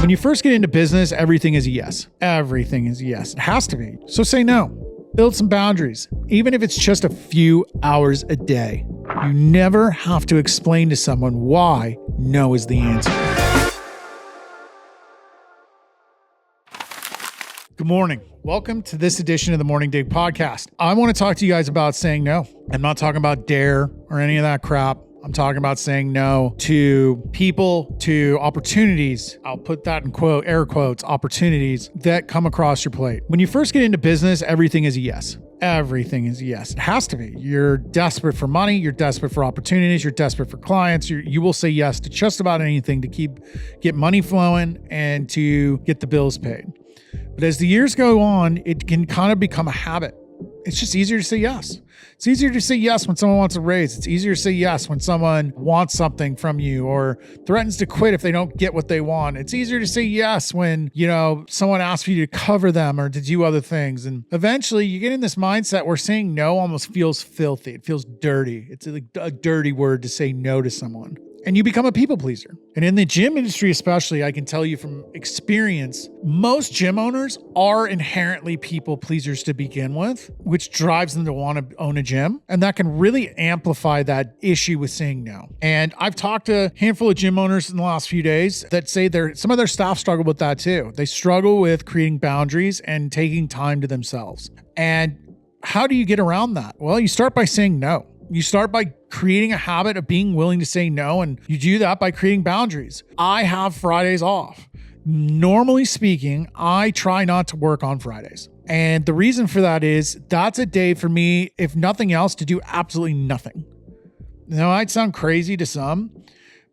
When you first get into business, everything is a yes. Everything is a yes. It has to be. So say no. Build some boundaries, even if it's just a few hours a day. You never have to explain to someone why no is the answer. Good morning. Welcome to this edition of the Morning Dig podcast. I want to talk to you guys about saying no. I'm not talking about dare or any of that crap. I'm talking about saying no to people, to opportunities. I'll put that in air quotes, opportunities that come across your plate. When you first get into business, everything is a yes. Everything is a yes. It has to be. You're desperate for money. You're desperate for opportunities. You're desperate for clients. You will say yes to just about anything to get money flowing and to get the bills paid. But as the years go on, it can kind of become a habit. It's just easier to say yes. It's easier to say yes when someone wants a raise. It's easier to say yes when someone wants something from you or threatens to quit if they don't get what they want. It's easier to say yes when, someone asks you to cover them or to do other things. And eventually you get in this mindset where saying no almost feels filthy. It feels dirty. It's a dirty word to say no to someone. And you become a people pleaser. And in the gym industry especially, I can tell you from experience, most gym owners are inherently people pleasers to begin with, which drives them to want to own a gym. And that can really amplify that issue with saying no. And I've talked to a handful of gym owners in the last few days that say some of their staff struggle with that too. They struggle with creating boundaries and taking time to themselves. And how do you get around that? Well, you start by saying no. You start by creating a habit of being willing to say no, and you do that by creating boundaries. I have Fridays off. Normally speaking, I try not to work on Fridays. And the reason for that is that's a day for me, if nothing else, to do absolutely nothing. Now, I'd sound crazy to some,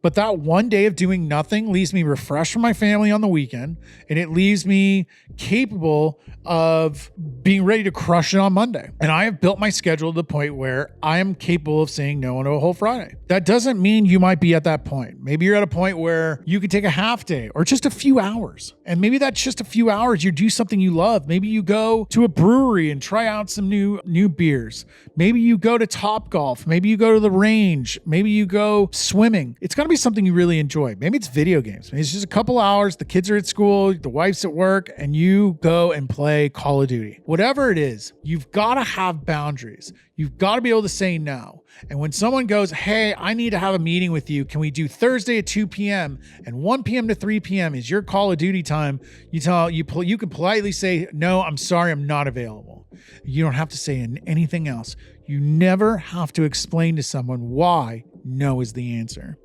but that one day of doing nothing leaves me refreshed from my family on the weekend, and it leaves me capable of being ready to crush it on Monday. And I have built my schedule to the point where I am capable of saying no on a whole Friday. That doesn't mean you might be at that point. Maybe you're at a point where you could take a half day or just a few hours. And maybe that's just a few hours. You do something you love. Maybe you go to a brewery and try out some new beers. Maybe you go to Topgolf. Maybe you go to the range. Maybe you go swimming. It's going to be something you really enjoy. Maybe it's video games. Maybe it's just a couple hours. The kids are at school, the wife's at work, and you go and play Call of Duty. Whatever it is, you've got to have boundaries. You've got to be able to say no. And when someone goes, hey, I need to have a meeting with you. Can we do Thursday at 2 p.m. and 1 p.m. to 3 p.m. is your Call of Duty time? You can politely say, no, I'm sorry, I'm not available. You don't have to say anything else. You never have to explain to someone why no is the answer.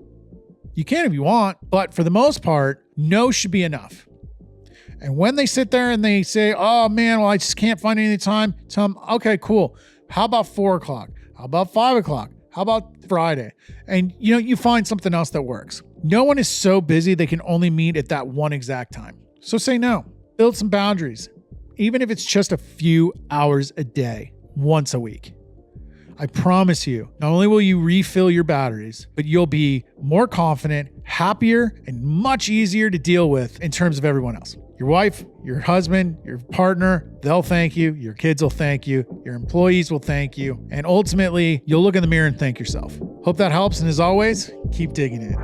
You can if you want, but for the most part, no should be enough. And when they sit there and they say, oh man, well, I just can't find any time, tell them, okay, cool. How about 4 o'clock? How about 5 o'clock? How about Friday? And you find something else that works. No one is so busy they can only meet at that one exact time. So say no. Build some boundaries, even if it's just a few hours a day, once a week. I promise you, not only will you refill your batteries, but you'll be more confident, happier, and much easier to deal with in terms of everyone else. Your wife, your husband, your partner, they'll thank you. Your kids will thank you. Your employees will thank you. And ultimately, you'll look in the mirror and thank yourself. Hope that helps. And as always, keep digging in.